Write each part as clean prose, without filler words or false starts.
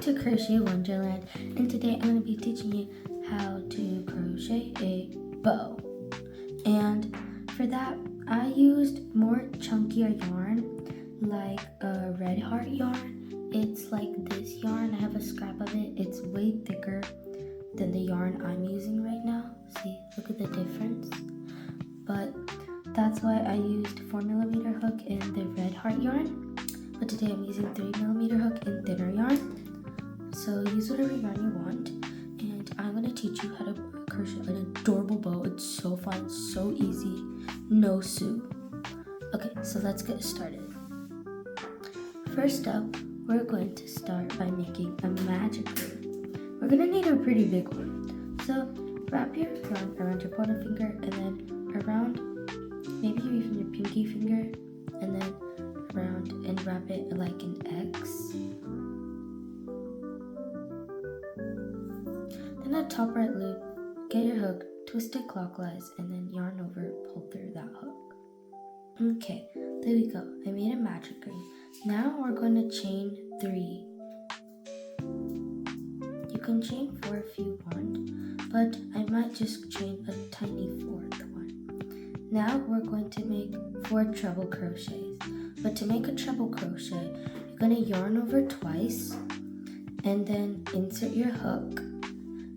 to Crochet Wonderland, and today I'm going to be teaching you how to crochet a bow. And for that, I used more chunkier yarn, like a red heart yarn. It's like this yarn. I have a scrap of it. It's way thicker than the yarn I'm using right now. See, look at the difference. But that's why I used 4mm hook in the red heart yarn. But today I'm using 3mm hook in thinner yarn. So use whatever yarn you want. And I'm going to teach you how to crochet an adorable bow. It's so fun, so easy, no sew. Okay, so let's get started. First up, we're going to start by making a magic ring. We're going to need a pretty big one. So wrap your yarn around your pointer finger and then around maybe even your pinky finger, and then around and wrap it like an X. Then at top right loop, get your hook, twist it clockwise, and then yarn over, pull through that hook. Okay, there we go. I made a magic ring. Now we're going to chain 3. You can chain 4 if you want, but I might just chain a tiny 4th one. Now we're going to make 4 treble crochets. But to make a treble crochet, you're going to yarn over twice, and then insert your hook,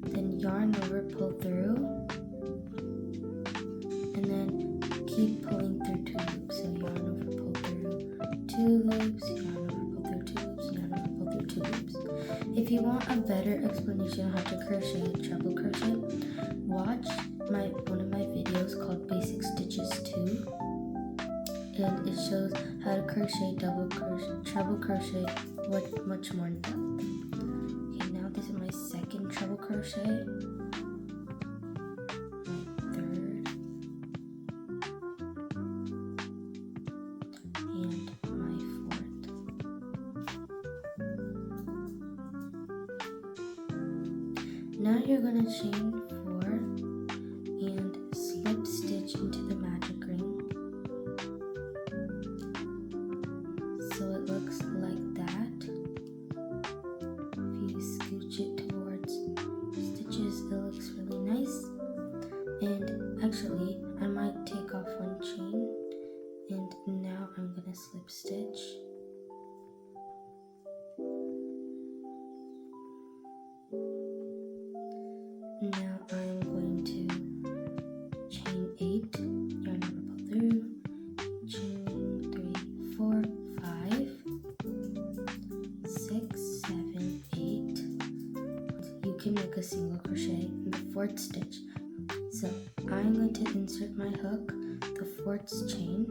then yarn over, pull through, and then keep pulling through 2 loops. So yarn over, pull through 2 loops, yarn over, pull through 2 loops, yarn over, pull through 2 loops. If you want a better explanation on how to crochet a treble crochet, watch one of my videos called Basic Stitches 2. And it shows how to crochet double crochet, treble crochet, much more in depth. Okay, now this is my second treble crochet, my third, and my 4th. Now you're gonna chain 4 and slip stitch into the magic ring. So it looks like that. If you scooch it towards stitches, it looks really nice. And actually, I might take off one chain, and now I'm gonna slip stitch. Now I'm going to chain 8, yarn over, pull through, chain 3, 4, 5, 6, 7, 8. You can make a single crochet in the 4th stitch. So I'm going to insert my hook, the 4th chain,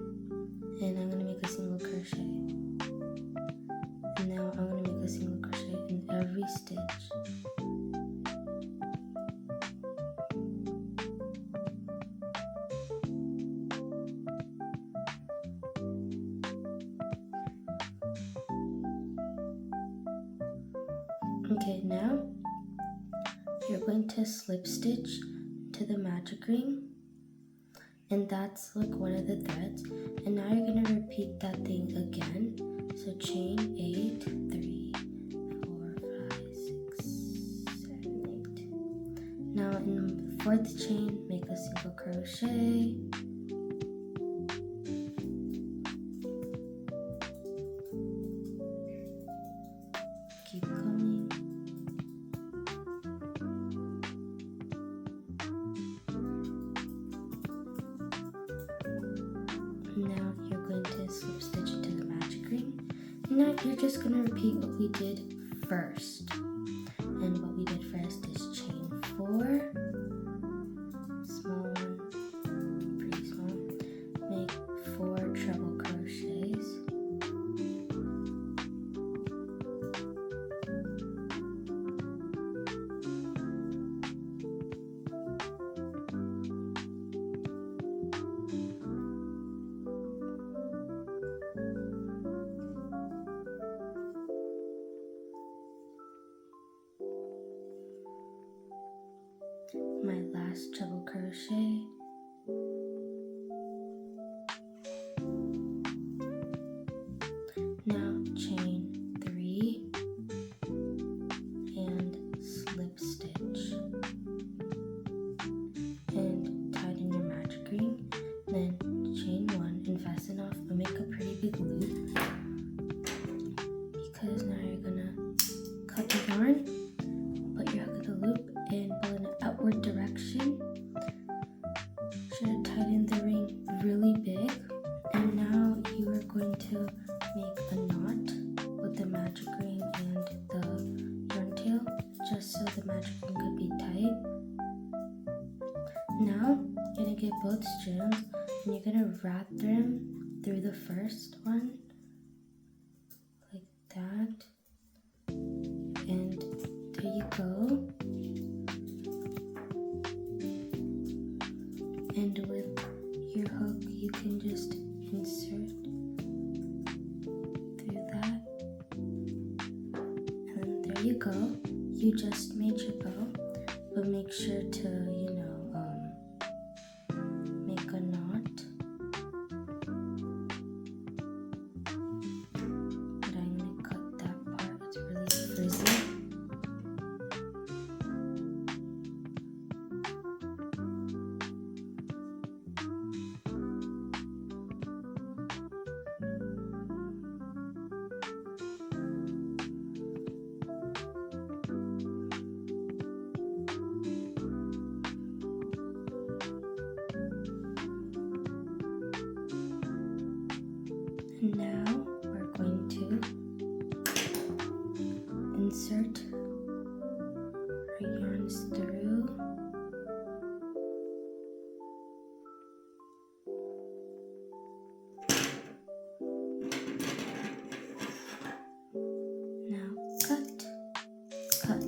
and I'm going to make a single crochet. And now I'm going to make a single crochet in every stitch. Okay, now you're going to slip stitch to the magic ring, and that's like one of the threads. And now you're going to repeat that thing again. So chain 8, 3, 4, 5, 6, 7, 8. Now in the 4th chain, make a single crochet. Keep going. Now you're going to slip stitch into the magic ring. And now you're just going to repeat what we did first. And what we did first is chain 4, small one, pretty small, make 4 treble crochets. tighten the ring really big. And now you are going to make a knot with the magic ring and the yarn tail, just so the magic ring could be tight. Now you're going to get both strands and you're going to wrap them through the first one like that. And there you go. And with your hook, you can just insert through that. And then there you go. You just made your bow, but make sure to, make a knot. And I'm gonna cut that part, it's really frizzy. And now we're going to insert our yarns through. Now cut.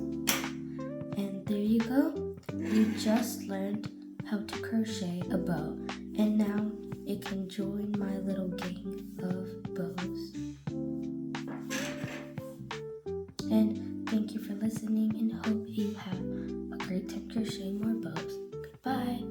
And there you go. You just learned how to crochet a bow. And now it can join my little gang of bows. And thank you for listening and hope you have a great time crocheting more bows. Goodbye.